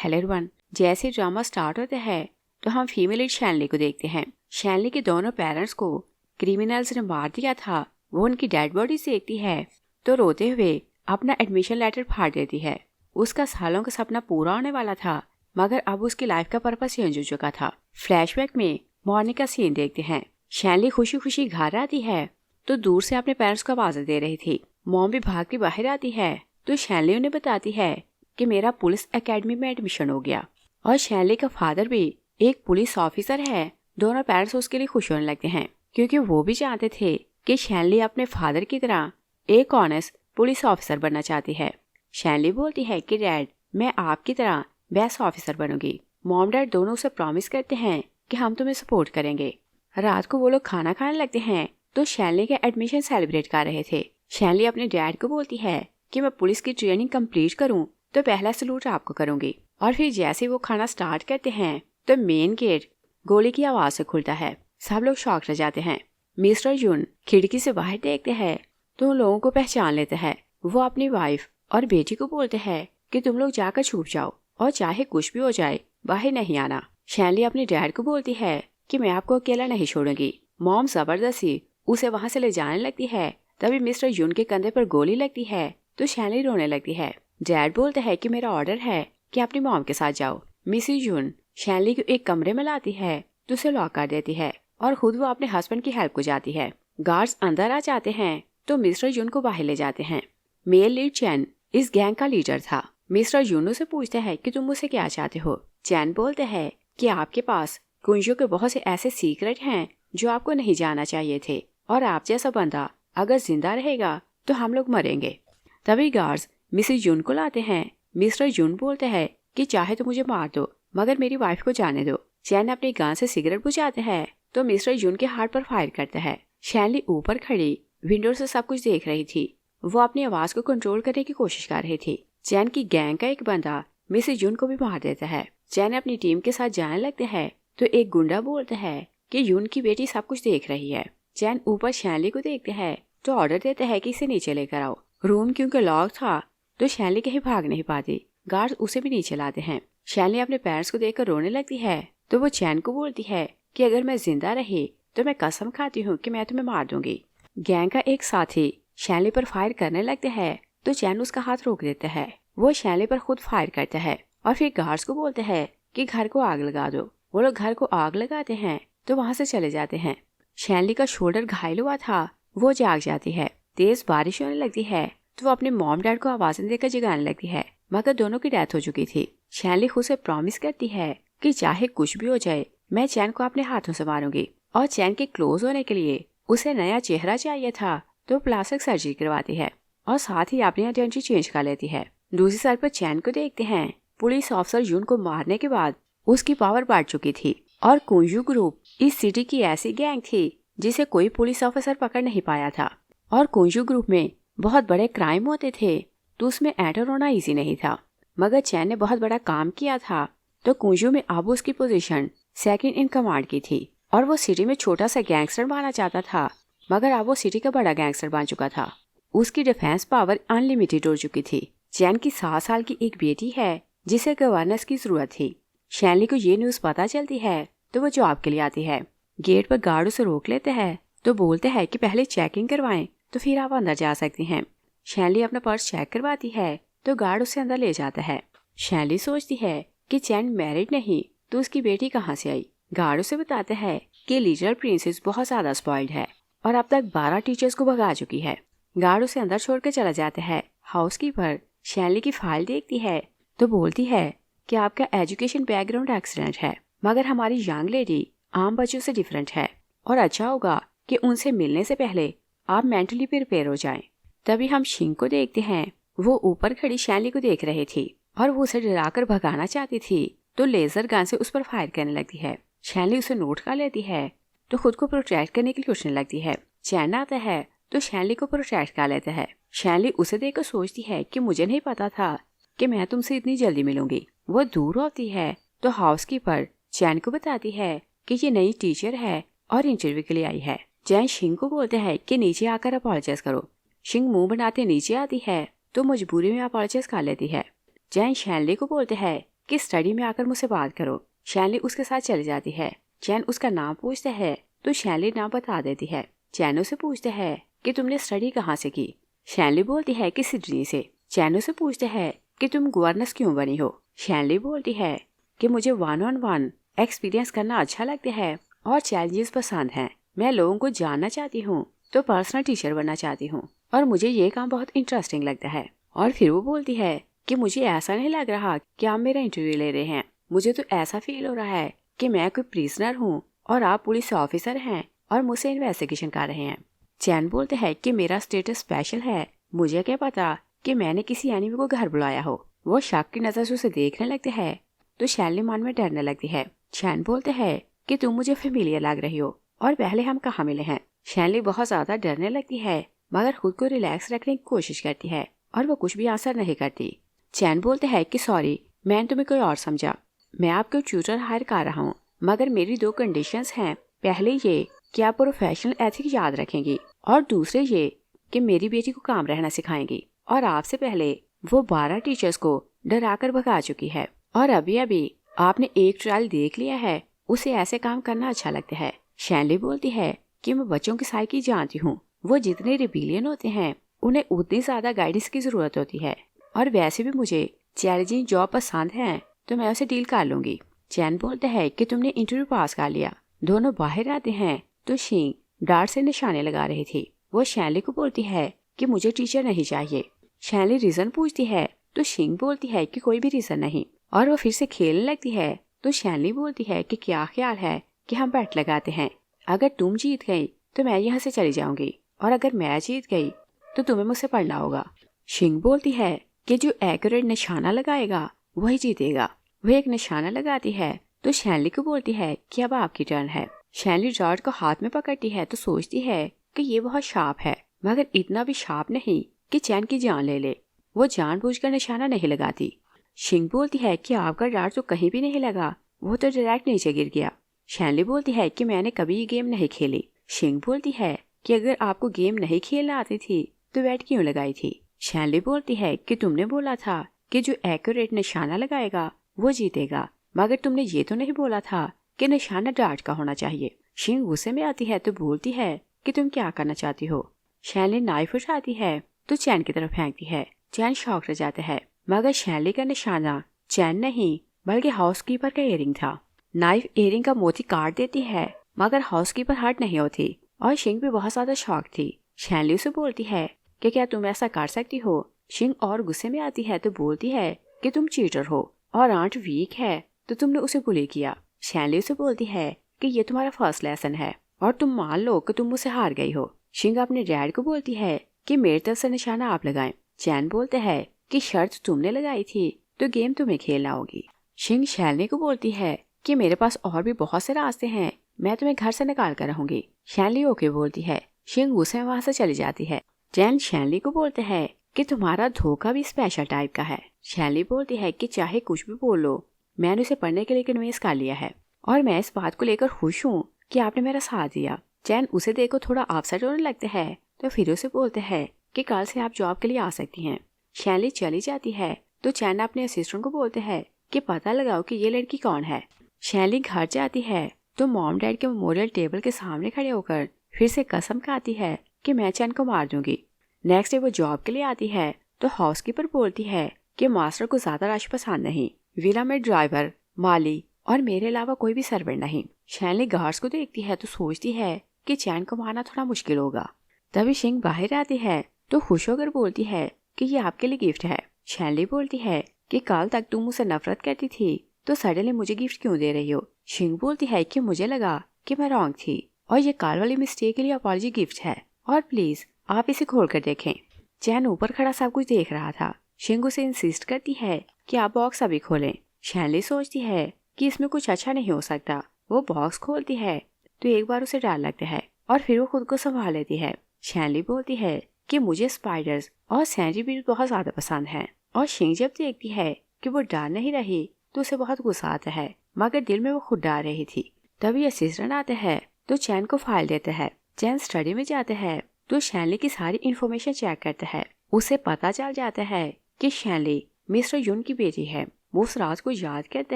Hello everyone. जैसे drama start होता है तो हम फीमेल लीड शैनली को देखते हैं। शैनली के दोनों पेरेंट्स को क्रिमिनल्स ने मार दिया था। वो उनकी डेड बॉडी देखती है तो रोते हुए अपना एडमिशन लेटर फाड़ देती है। उसका सालों का सपना पूरा होने वाला था, मगर अब उसकी लाइफ का पर्पस चेंज हो चुका था। फ्लैशबैक में मॉर्निंग का सीन देखते हैं। शैनली खुशी खुशी घर आती है तो दूर से अपने पेरेंट्स को आवाज़ दे रही थी। मॉम भी भाग के बाहर आती है तो शैनली उन्हें बताती है कि मेरा पुलिस एकेडमी में एडमिशन हो गया और शैनली का फादर भी एक पुलिस ऑफिसर है। दोनों पेरेंट्स उसके लिए खुश होने लगते हैं क्योंकि वो भी जानते थे कि शैनली अपने फादर की तरह एक ऑनेस्ट पुलिस ऑफिसर बनना चाहती है। शैनली बोलती है कि डैड, मैं आपकी तरह बेस्ट ऑफिसर बनूंगी। मॉम डैड दोनों उसे प्रॉमिस करते हैं कि हम तुम्हें सपोर्ट करेंगे। रात को वो लोग खाना खाने लगते हैं तो शैनली के एडमिशन सेलिब्रेट कर रहे थे। शैनली अपने डैड को बोलती है कि मैं पुलिस की ट्रेनिंग कंप्लीट करूं तो पहला सलूट आपको करूंगी। और फिर जैसे वो खाना स्टार्ट करते हैं तो मेन गेट गोली की आवाज से खुलता है। सब लोग शॉक रह जाते हैं। मिस्टर यून खिड़की से बाहर देखते हैं तो उन लोगों को पहचान लेते हैं। वो अपनी वाइफ और बेटी को बोलते हैं कि तुम लोग जाकर छुप जाओ और चाहे कुछ भी हो जाए बाहर नहीं आना। शैनली अपने डैड को बोलती है कि मैं आपको अकेला नहीं छोड़ूंगी। मॉम जबरदस्ती उसे वहां से ले जाने लगती है। तभी मिस्टर यून के कंधे पर गोली लगती है तो शैनली रोने लगती है। डैड बोलते हैं कि मेरा ऑर्डर है कि अपनी मॉम के साथ जाओ। मिसेस यून शैनली को एक कमरे में लाती है तो उसे लॉक कर देती है और खुद वो अपने हस्बैंड की हेल्प को जाती है। गार्ड्स अंदर आ जाते हैं तो मिस्टर यून को बाहर ले जाते हैं। मेल लीड चैन इस गैंग का लीडर था। मिस्टर यून से पूछते हैं कि तुम मुझसे क्या चाहते हो। चैन बोलते हैं कि आपके पास कुंजों के बहुत से ऐसे सीक्रेट हैं जो आपको नहीं जाना चाहिए थे, और आप जैसा बंदा अगर जिंदा रहेगा तो हम लोग मरेंगे। तभी गार्ड्स मिसेस यून को लाते हैं। मिस्टर यून बोलते हैं कि चाहे तो मुझे मार दो मगर मेरी वाइफ को जाने दो। चैन अपनी गन से सिगरेट बुझाते हैं तो मिस्टर यून के हार्ट पर फायर करता है। शैनली ऊपर खड़ी विंडो से सब कुछ देख रही थी। वो अपनी आवाज को कंट्रोल करने की कोशिश कर रही थी। चैन की गैंग का एक बंदा मिसेस यून को भी मार देता है। चैन अपनी टीम के साथ जाने लगते हैं तो एक गुंडा बोलता है कि यून की बेटी सब कुछ देख रही है। चैन ऊपर शैनली को देखते हैं तो ऑर्डर देते हैं कि इसे नीचे लेकर आओ। रूम क्योंकि लॉक था तो शैनली कहीं भाग नहीं पाती। गार्ड्स उसे भी नीचे लाते हैं। शैनली अपने पेरेंट्स को देखकर रोने लगती है तो वो चैन को बोलती है कि अगर मैं जिंदा रही तो मैं कसम खाती हूँ कि मैं तुम्हें मार दूंगी। गैंग का एक साथी शैनली पर फायर करने लगते हैं तो चैन उसका हाथ रोक देता है। वो शैनली पर खुद फायर करता है और फिर गार्ड्स को बोलते हैं कि घर को आग लगा दो। वो लोग घर को आग लगाते हैं तो वहां से चले जाते हैं। शैनली का शोल्डर घायल हुआ था, वो जाग जाती है। तेज बारिश होने लगती है तो वो अपने मॉम डैड को आवाजें देकर जगाने लगती है, मगर दोनों की डेथ हो चुकी थी। शैनली खुद से प्रॉमिस करती है कि चाहे कुछ भी हो जाए मैं चैन को अपने हाथों से मारूंगी। और चैन के क्लोज होने के लिए उसे नया चेहरा चाहिए था तो प्लास्टिक सर्जरी करवाती है और साथ ही अपनी आइडेंटिटी चेंज कर लेती है। दूसरी साइड पर चैन को देखते हैं। पुलिस ऑफिसर यून को मारने के बाद उसकी पावर बढ़ चुकी थी और कुंजू ग्रुप इस सिटी की ऐसी गैंग थी जिसे कोई पुलिस ऑफिसर पकड़ नहीं पाया था। और कुंजू ग्रुप में बहुत बड़े क्राइम होते थे तो उसमें एंटर होना इजी नहीं था, मगर चैन ने बहुत बड़ा काम किया था तो कुंजू में अब उसकी पोजीशन सेकंड इन कमांड की थी। और वो सिटी में छोटा सा गैंगस्टर बनना चाहता था, मगर अब वो सिटी का बड़ा गैंगस्टर बन चुका था। उसकी डिफेंस पावर अनलिमिटेड हो चुकी थी। चैन की 7 साल की एक बेटी है जिसे गवर्नेंस की जरूरत थी। शैनली को ये न्यूज पता चलती है तो वो जॉब के लिए आती है। गेट पर गार्ड उसे रोक लेते हैं तो बोलते हैं कि पहले चेकिंग करवाएं तो फिर आप अंदर जा सकती हैं। शैनली अपना पर्स चेक करवाती है तो गार्ड उसे अंदर ले जाता है। शैनली सोचती है कि चैन मैरिड नहीं तो उसकी बेटी कहाँ से आई। गार्ड उसे बताते हैं कि लिटिल प्रिंसेस बहुत ज्यादा स्पॉइल्ड है और अब तक 12 टीचर्स को भगा चुकी है। गार्ड उसे अंदर छोड़कर चला जाता है। हाउसकीपर शैनली की फाइल देखती है तो बोलती है कि आपका एजुकेशन बैकग्राउंड एक्सीडेंट है, मगर हमारी यंग लेडी आम बच्चों से डिफरेंट है और अच्छा होगा कि उनसे मिलने से पहले आप मेंटली प्रिपेयर हो जाएं। तभी हम शिंग को देखते हैं। वो ऊपर खड़ी शैनली को देख रही थी और वो उसे डराकर भगाना चाहती थी तो लेजर गन से उस पर फायर करने लगती है। शैनली उसे नोट कर लेती है तो खुद को प्रोटेक्ट करने के लिए उछलने लगती है। चैन आता है तो शैनली को प्रोटेक्ट कर लेता है। शैनली उसे देखकर सोचती है कि मुझे नहीं पता था कि मैं तुमसे इतनी जल्दी मिलूंगी। वो दूर होती है तो हाउसकीपर चैन को बताती है कि ये नई टीचर है और इंटरव्यू के लिए आई है। चैन शिंग को बोलते हैं कि नीचे आकर अपॉलोजाइज करो। शिंग मुंह बनाते नीचे आती है तो मजबूरी में अपॉलोजाइज कर लेती है। चैन शैनली को बोलते हैं कि स्टडी में आकर मुझसे बात करो। शैनली उसके साथ चली जाती है। चैन उसका नाम पूछता है तो शैनली नाम बता देती है। चैन उसे पूछता है कि तुमने स्टडी कहाँ से की। शैनली बोलती है कि सिडनी से। चैन उसे पूछता है कि तुम गवर्नर क्यों बनी हो। शैनली बोलती है कि मुझे 1-on-1 एक्सपीरियंस करना अच्छा लगता है और चैलेंजेस पसंद हैं। मैं लोगों को जानना चाहती हूँ तो पर्सनल टीचर बनना चाहती हूँ और मुझे ये काम बहुत इंटरेस्टिंग लगता है। और फिर वो बोलती है कि मुझे ऐसा नहीं लग रहा कि आप मेरा इंटरव्यू ले रहे हैं। मुझे तो ऐसा फील हो रहा है कि मैं कोई प्रिजनर हूँ और आप पुलिस ऑफिसर हैं और मुझसे इन्वेस्टिगेशन कर रहे हैं। चैन बोलते हैं कि मेरा स्टेटस स्पेशल है, मुझे क्या पता कि मैंने किसी एनिमी को घर बुलाया हो। वो शक की नजर से उसे देखने लगते हैं तो शैनली मन में डरने लगती है। चैन बोलते हैं कि तुम मुझे फेमिलियर लग रही हो और पहले हम कहाँ मिले हैं। शैनली बहुत ज्यादा डरने लगती है मगर खुद को रिलैक्स रखने की कोशिश करती है और वो कुछ भी आंसर नहीं करती। चैन बोलते हैं कि सॉरी, मैंने तुम्हें कोई और समझा। मैं आपको ट्यूटर हायर कर रहा हूँ मगर मेरी 2 कंडीशंस हैं। पहले ये कि आप प्रोफेशनल एथिक्स याद रखेंगी और दूसरे ये कि मेरी बेटी को काम रहना सिखाएंगी। और आपसे पहले वो 12 टीचर्स को डरा कर भगा चुकी है और अभी अभी आपने एक ट्रायल देख लिया है, उसे ऐसे काम करना अच्छा लगता है। शैनली बोलती है कि मैं बच्चों की साइकी जानती हूँ, वो जितने रिबेलियन होते हैं उन्हें उतनी ज्यादा गाइडेंस की जरूरत होती है और वैसे भी मुझे चैलेंजिंग जॉब पसंद है तो मैं उसे डील कर लूंगी। चैन बोलते हैं कि तुमने इंटरव्यू पास कर लिया। दोनों बाहर आते हैं तो शिंग डार्ट से निशाने लगा रही थी। वो शैनली को बोलती है कि मुझे टीचर नहीं चाहिए। शैनली रीजन पूछती है तो शिंग बोलती है कि कोई भी रीजन नहीं और वो फिर से खेलने लगती है। तो शैनली बोलती है कि क्या ख्याल है कि हम बैट लगाते हैं, अगर तुम जीत गई तो मैं यहाँ से चली जाऊंगी और अगर मैं जीत गई तो तुम्हें मुझसे पढ़ना होगा। शिंग बोलती है कि जो एक्यूरेट निशाना लगाएगा वही जीतेगा। वह एक निशाना लगाती है तो शैनली को बोलती है कि अब आपकी टर्न है। शैनली डार्ट को हाथ में पकड़ती है तो सोचती है कि ये बहुत शार्प है मगर इतना भी शार्प नहीं कि चैन की जान ले ले। वो जानबूझकर निशाना नहीं लगाती। शिंग बोलती है कि आपका डार्ट तो कहीं भी नहीं लगा, वो तो डायरेक्ट नीचे गिर गया। शैनली बोलती है कि मैंने कभी ये गेम नहीं खेली। शिंग बोलती है कि अगर आपको गेम नहीं खेलना आती थी तो बैट क्यों लगाई थी। शैनली बोलती है कि तुमने बोला था कि जो एक्यूरेट निशाना लगाएगा वो जीतेगा मगर तुमने ये तो नहीं बोला था कि निशाना डार्ट का होना चाहिए। शिंग गुस्से में आती है तो बोलती है कि तुम क्या करना चाहती हो। शैनली नाइफ उठाती है तो चैन की तरफ फेंकती है। चैन शॉक रह जाता है मगर शैनली का निशाना चैन नहीं बल्कि हाउसकीपर का इयरिंग था। नाइफ इयरिंग का मोती काट देती है मगर हाउसकीपर हर्ट नहीं होती और शिंग भी बहुत ज्यादा शॉक थी। शैनली उसे बोलती है कि क्या तुम ऐसा कर सकती हो। शिंग और गुस्से में आती है तो बोलती है कि तुम चीटर हो और आंट वीक है तो तुमने उसे बुली किया। शैनली उसे बोलती है कि ये तुम्हारा फर्स्ट लेसन है और तुम मान लो कि तुम मुझसे हार गई हो। शिंग अपने डैड को बोलती है कि मेरी तरफ से निशाना आप लगाएं। चैन बोलते हैं कि शर्त तुमने लगाई थी तो गेम तुम्हें खेलना होगी। शिंग शैनली को बोलती है कि मेरे पास और भी बहुत से रास्ते हैं, मैं तुम्हें घर से निकाल कर रहूंगी। शैनली ओके बोलती है। शिंग गुस्से में वहां से चली जाती है। चैन शैनली को बोलते हैं कि तुम्हारा धोखा भी स्पेशल टाइप का है। शैनली बोलती है कि चाहे कुछ भी बोल लो, मैंने उसे पढ़ने के लिए कन्विंस कर लिया है और मैं इस बात को लेकर खुश हूँ कि आपने मेरा साथ दिया। चैन उसे देखो थोड़ा अपसेट होने लगते हैं तो फिर उसे बोलते हैं कि कल से आप जॉब के लिए आ सकती हैं। शैनली चली जाती है तो चैन अपने असिस्टेंट को बोलते हैं कि पता लगाओ कि ये लड़की कौन है। शैनली घर जाती है तो मॉम डैड के मेमोरियल टेबल के सामने खड़े होकर फिर से कसम खाती है कि मैं चैन को मार दूंगी। नेक्स्ट डे वो जॉब के लिए आती है तो हाउसकीपर बोलती है कि मास्टर को ज्यादा रश पसंद नहीं, विला में ड्राइवर, माली और मेरे अलावा कोई भी सर्वेंट नहीं। शैनली गार्ड्स को देखती है तो सोचती है कि चैन को मारना थोड़ा मुश्किल होगा। तभी शिंग बाहर आती है तो खुश होकर बोलती है कि ये आपके लिए गिफ्ट है। शैनली बोलती है कि कल तक तुम मुझसे नफरत करती थी तो सडनली मुझे गिफ्ट क्यों दे रही हो। शिंग बोलती है कि मुझे लगा कि मैं रॉन्ग थी और ये कल वाली मिस्टेक के लिए अपॉलजी गिफ्ट है और प्लीज आप इसे खोल कर देखें। चैन ऊपर खड़ा सब कुछ देख रहा था। शिंग उसे इंसिस्ट करती है कि आप बॉक्स अभी खोलें। शैनली सोचती है कि इसमें कुछ अच्छा नहीं हो सकता। वो बॉक्स खोलती है तो एक बार उसे डर लगता है और फिर वो खुद को संभाल लेती है। शैनली बोलती है कि मुझे स्पाइडर्स और सेंटीपीड बहुत ज्यादा पसंद हैं और शिंग जब देखती है कि वो डर नहीं रही तो उसे बहुत गुस्सा आता है मगर दिल में वो खुद डर रही थी। तभी असिस्टेंट आते हैं तो चैन को फाइल देते हैं। चैन स्टडी में जाते हैं तो शैनली की सारी इंफॉर्मेशन चेक करता है। उसे पता चल जाता है कि शैनली मिस्टर यून की बेटी है। वो उस रात को याद करता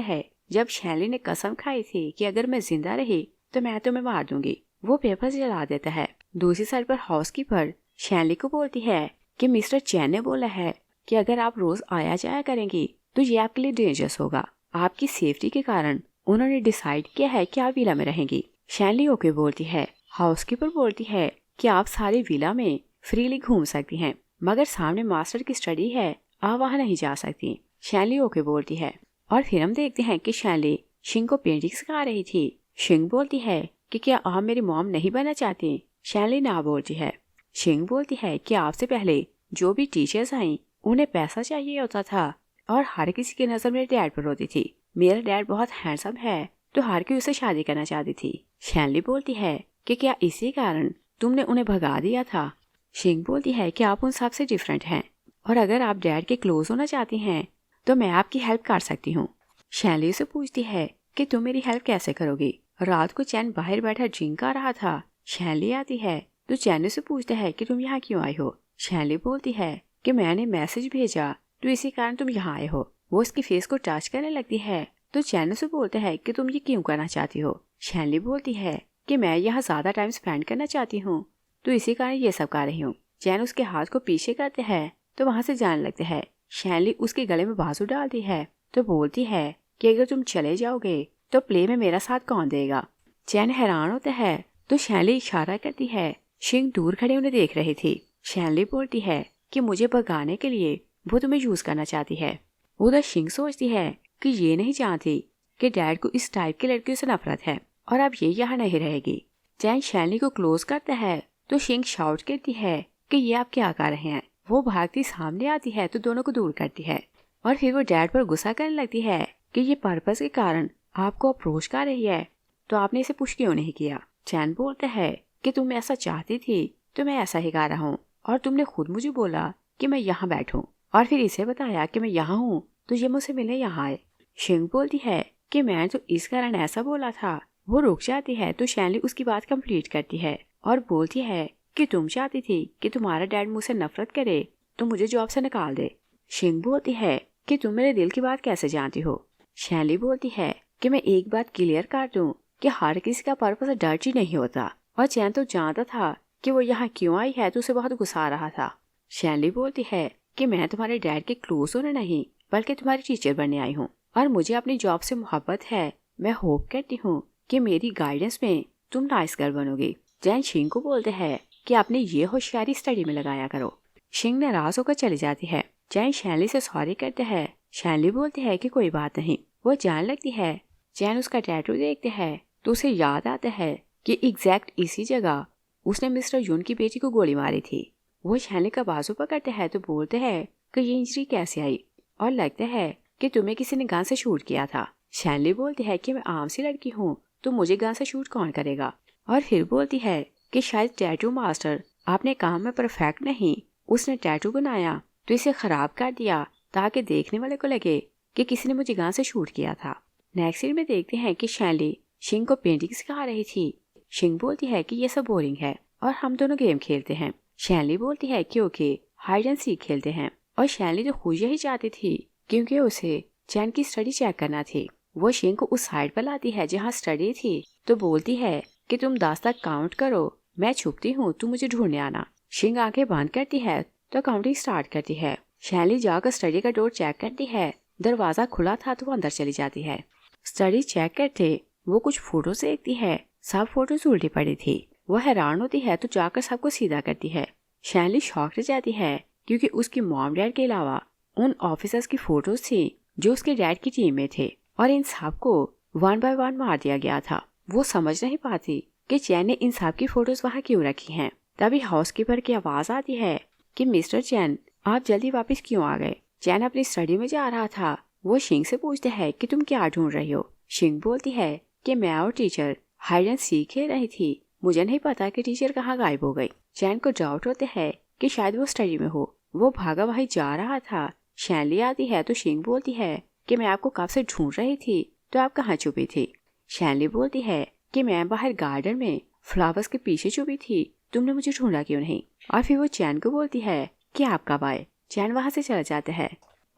है जब शैली ने कसम खाई थी कि अगर मैं जिंदा रही तो मैं तुम्हें मार दूंगी। वो पेपर जला देता है। दूसरी साइड पर हाउसकीपर शैली को बोलती है कि मिस्टर चैन ने बोला है कि अगर आप रोज आया जाया करेंगी तो ये आपके लिए डेंजरस होगा। आपकी सेफ्टी के कारण उन्होंने डिसाइड किया है कि आप विला में रहेंगी। शैली ओके बोलती है। हाउसकीपर बोलती है कि आप सारी विला में फ्रीली घूम सकती हैं, मगर सामने मास्टर की स्टडी है, आप वहाँ नहीं जा सकती। शैली ओके बोलती है। और फिर हम देखते हैं कि शैली शिंग को पेंटिंग सिखा रही थी। शिंग बोलती है कि क्या आप मेरी मॉम नहीं बनना चाहती? शैली ना बोलती है। शिंग बोलती है कि आपसे पहले जो भी टीचर्स आई उन्हें पैसा चाहिए होता था और हर किसी की नजर मेरे डैड पर होती थी। मेरा डैड बहुत हैंडसम है तो हर कोई उससे शादी करना चाहती थी। शैली बोलती है कि क्या इसी कारण तुमने उन्हें भगा दिया था? शिंग बोलती है कि आप उन सबसे डिफरेंट हैं और अगर आप डैड के क्लोज होना चाहती हैं तो मैं आपकी हेल्प कर सकती हूँ। शैली से पूछती है कि तुम मेरी हेल्प कैसे करोगी? रात को चैन बाहर बैठा ड्रिंक कर रहा था। शैली आती है तो चैन से पूछता है कि तुम यहाँ क्यों आई हो? शैली बोलती है कि मैंने मैसेज भेजा तो इसी कारण तुम यहाँ आए हो। वो उसकी फेस को टच करने लगती है तो चैन से बोलता है कि तुम ये क्यों करना चाहती हो? शैली बोलती है कि मैं यहाँ ज्यादा टाइम स्पेंड करना चाहती हूँ तो इसी कारण ये सब कर रही हूँ। चैन उसके हाथ को पीछे करते हैं तो वहाँ से जाने लगते हैं। शैली उसके गले में बाजू डालती है तो बोलती है कि अगर तुम चले जाओगे तो प्ले में मेरा साथ कौन देगा? चैन हैरान होता है तो शैली इशारा करती है। शिंग दूर खड़े उन्हें देख रही थी। शैली बोलती है कि मुझे भगाने के लिए वो तुम्हें यूज करना चाहती है। उधर शिंग सोचती है कि ये नहीं जानती कि डैड को इस टाइप की लड़कियों से नफरत है और अब ये यहाँ नहीं रहेगी। चैन शैली को क्लोज करता है तो शिंग शाउट करती है कि ये आप क्या कर रहे हैं। वो भागती सामने आती है तो दोनों को दूर करती है और फिर वो डैड पर गुस्सा करने लगती है कि ये पर्पस के कारण आपको अप्रोच कर रही है तो आपने इसे पुश क्यों नहीं किया? चैन बोलता है कि तुम ऐसा चाहती थी तो मैं ऐसा ही कर रहा हूँ और तुमने खुद मुझे बोला कि मैं यहाँ बैठूं और फिर इसे बताया कि मैं यहाँ हूँ तो ये मुझसे मिलने यहाँ आए। शिंग बोलती है कि मैं तो इस कारण ऐसा बोला था। वो रुक जाती है तो शैली उसकी बात कंप्लीट करती है और बोलती है कि तुम चाहती थी कि तुम्हारा डैड मुझसे नफरत करे तो मुझे जॉब से निकाल दे। शिंग बोलती है कि तुम मेरे दिल की बात कैसे जानती हो? शैली बोलती है कि मैं एक बात क्लियर कर दूं कि हर किसी का पर्पस डर्टी नहीं होता और चैन तो जानता था कि वो यहाँ क्यों आई है तो उसे बहुत गुस्सा आ रहा था। शैली बोलती है कि मैं तुम्हारे डैड के क्लोज होने नहीं बल्कि तुम्हारी टीचर बनने आई हूँ और मुझे अपनी जॉब से मोहब्बत है। मैं होप करती हूँ कि मेरी गाइडेंस में तुम नाइस गर्ल बनोगी। चैन शिंग को बोलते हैं कि आपने ये होशियारी स्टडी में लगाया करो। शिंग नाराज होकर चली जाती है। चैन शैली से सॉरी करते हैं। शैली बोलती है कि कोई बात नहीं। वो जान लगती है। चैन उसका टैटू देखते हैं तो उसे याद आता है कि एग्जैक्ट इसी जगह उसने मिस्टर यून की बेटी को गोली मारी थी। वो शैली का बाजू पकड़ते हैं तो बोलते हैं कि ये इंजरी कैसे आई और लगता है कि तुम्हें किसी ने गन से शूट किया था। शैली बोलती है कि मैं आम सी लड़की हूँ तो मुझे गन से शूट कौन करेगा? और फिर बोलती है कि शायद टैटू मास्टर अपने काम में परफेक्ट नहीं, उसने टैटू बनाया तो इसे खराब कर दिया ताकि देखने वाले को लगे कि किसी ने मुझे गन से शूट किया था। नेक्स्ट सीन में देखते हैं कि शैली शिंग को पेंटिंग सिखा रही थी। शिंग बोलती है कि ये सब बोरिंग है और हम दोनों गेम खेलते हैं। शैली बोलती है कि ओके हाइड एंड सीक खेलते हैं और शैली तो खुद यही चाहती थी क्योंकि उसे चैन की स्टडी चेक करना थी। वो शिंग को उस साइड पर लाती है जहाँ स्टडी थी तो बोलती है कि तुम 10 तक काउंट करो, मैं छुपती हूँ, तुम मुझे ढूंढने आना। शिंग आंखें बंद करती है तो काउंटिंग स्टार्ट करती है। शैली जाकर स्टडी का डोर चेक करती है। दरवाजा खुला था तो वो अंदर चली जाती है। स्टडी चेक करते वो कुछ फोटोज देखती है। सब फोटोज उल्टी पड़ी थी। वो हैरान होती है तो जाकर सबको सीधा करती है। शैली शॉक रह जाती है क्योंकि उसकी मॉम डैड के अलावा उन ऑफिसर्स की फोटोज थी जो उसके डैड की टीम में थे और इन सबको 1 बाय 1 मार दिया गया था। वो समझ नहीं पाती कि चैन ने इन सब की फोटोज वहाँ क्यों रखी हैं। तभी हाउसकीपर की आवाज आती है कि मिस्टर चैन आप जल्दी वापस क्यों आ गए? चैन अपनी स्टडी में जा रहा था। वो शिंग से पूछते हैं कि तुम क्या ढूंढ रही हो? शिंग बोलती है कि मैं और टीचर हाइड एंड सीक खेल रही थी, मुझे नहीं पता कि टीचर कहाँ गायब हो गई। चैन को डाउट होते है कि शायद वो स्टडी में हो। वो भागा वहीं जा रहा था। शैली आती है तो शिंग बोलती है कि मैं आपको कब से ढूंढ रही थी तो आप कहाँ छुपी थी? शैली बोलती है कि मैं बाहर गार्डन में फ्लावर्स के पीछे छुपी थी, तुमने मुझे ढूंढा क्यों नहीं? और फिर वो चैन को बोलती है कि आप कब आए? चैन वहां से चला जाता है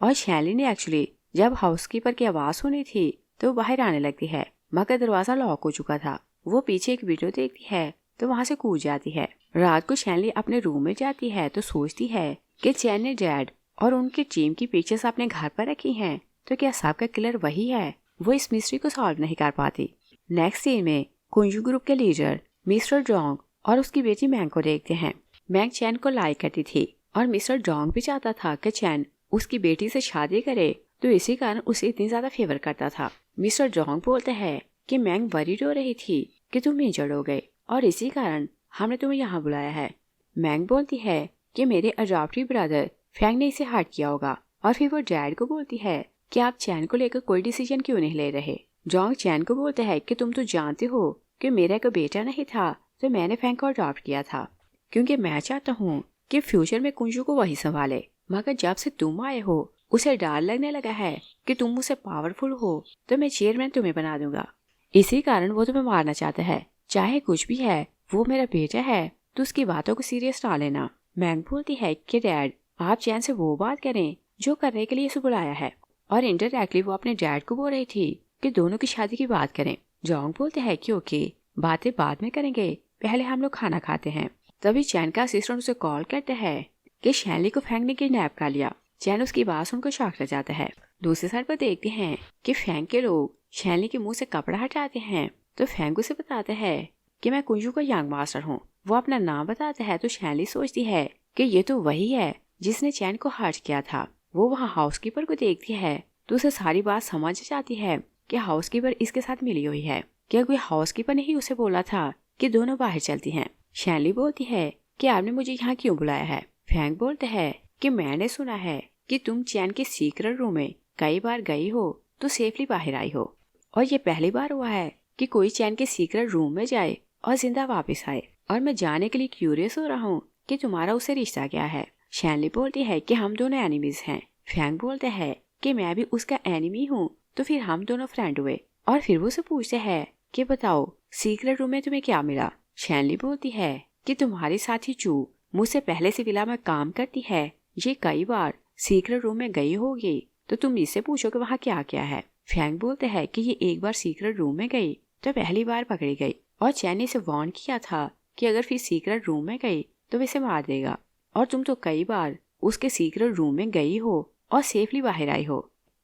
और शैली ने एक्चुअली जब हाउसकीपर की आवाज सुनी थी तो वो बाहर आने लगती है, मगर दरवाजा लॉक हो चुका था। वो पीछे एक वीडियो देखती है तो वहाँ से कूद जाती है। रात को शैनली अपने रूम में जाती है तो सोचती है कि चैन ने डैड और उनकी टीम की पिक्चर्स अपने घर पर रखी हैं, तो क्या सबका किलर वही है? वो इस मिस्ट्री को सॉल्व नहीं कर पाती। नेक्स्ट सीन में कुंजू ग्रुप के लीडर मिस्टर डोंग और उसकी बेटी मैंग को देखते हैं। मैंग चैन को लाइक करती थी और मिस्टर डोंग भी चाहता था कि चैन उसकी बेटी से शादी करे, तो इसी कारण उसे इतनी ज्यादा फेवर करता था। मिस्टर डोंग बोलते हैं कि मैंग वरीड हो रही थी कि तुम इंजर्ड हो गए और इसी कारण हमने तुम्हें यहाँ बुलाया है। मैंग बोलती है कि मेरे अडॉप्टिव ब्रदर फैंग ने इसे हर्ट किया होगा, और फिर वो डैड को बोलती है कि आप चैन को लेकर कोई डिसीजन क्यों नहीं ले रहे। डोंग चैन को बोलते हैं कि तुम तो जानते हो कि मेरा कोई बेटा नहीं था, तो मैंने फैंग को अडॉप्ट किया था क्योंकि मैं चाहता हूँ कि फ्यूचर में कुंजू को वही संभाले। मगर जब से तुम आए हो उसे डर लगने लगा है कि तुम मुझसे पावरफुल हो, तो मैं चेयरमैन तुम्हें बना दूंगा। इसी कारण वो तुम्हें मारना चाहता है। चाहे कुछ भी है, वो मेरा बेटा है, तो उसकी बातों को सीरियस ना लेना। मैंग बोलती है कि डैड आप चैन से वो बात करें जो करने के लिए इसे बुलाया है, और इंडायरेक्टली वो अपने डैड को बोल रही थी कि दोनों की शादी की बात करें। जोंग बोलते हैं कि ओके, बातें बाद में करेंगे, पहले हम लोग खाना खाते हैं। तभी चैन का असिस्टेंट उसे कॉल करता है कि शैनली को फैंग ने किडनैप कर लिया। चैन उसकी बात सुनकर शॉक रह जाता है। दूसरी साइड पर देखते हैं कि फैंग के लोग शैनली के मुंह से कपड़ा हटाते हैं, तो फैंग उसे बताता है कि मैं कुंजू का यंग मास्टर हूँ। वो अपना नाम बताता है तो शैनली सोचती है कि ये तो वही है जिसने चैन को हर्ट किया था। वो वहाँ हाउसकीपर को देखती है तो उसे सारी बात समझ जाती है कि हाउसकीपर इसके साथ मिली हुई है। क्या कोई हाउसकीपर ने ही उसे बोला था कि दोनों बाहर चलती हैं। शैनली बोलती है कि आपने मुझे यहाँ क्यों बुलाया है। फैंग बोलता है कि मैंने सुना है कि तुम चैन के सीक्रेट रूम में कई बार गई हो तो सेफली बाहर आई हो, और ये पहली बार हुआ है कि कोई चैन के सीक्रेट रूम में जाए और जिंदा वापस आए, और मैं जानने के लिए क्यूरियस हो रहा हूँ कि तुम्हारा उससे रिश्ता क्या है। शैनली बोलती है कि हम दोनों एनिमीज हैं। फैंग बोलता है कि मैं भी उसका एनिमी हूँ, तो फिर हम दोनों फ्रेंड हुए। और फिर वो उसे पूछते हैं कि बताओ सीक्रेट रूम में तुम्हें क्या मिला। शैनली बोलती है कि तुम्हारी साथी चू मुझसे पहले से विला में काम करती है, ये कई बार सीक्रेट रूम में गई होगी, तो तुम इससे पूछो कि वहाँ क्या क्या है। फैंग बोलते हैं कि ये एक बार सीक्रेट रूम में गई तो पहली बार पकड़ी गई, और चैन ने इसे वार्न किया था कि अगर फिर सीक्रेट रूम में गई तो इसे मार देगा, और तुम तो कई बार उसके सीक्रेट रूम में गई हो और सेफली बाहर आई हो,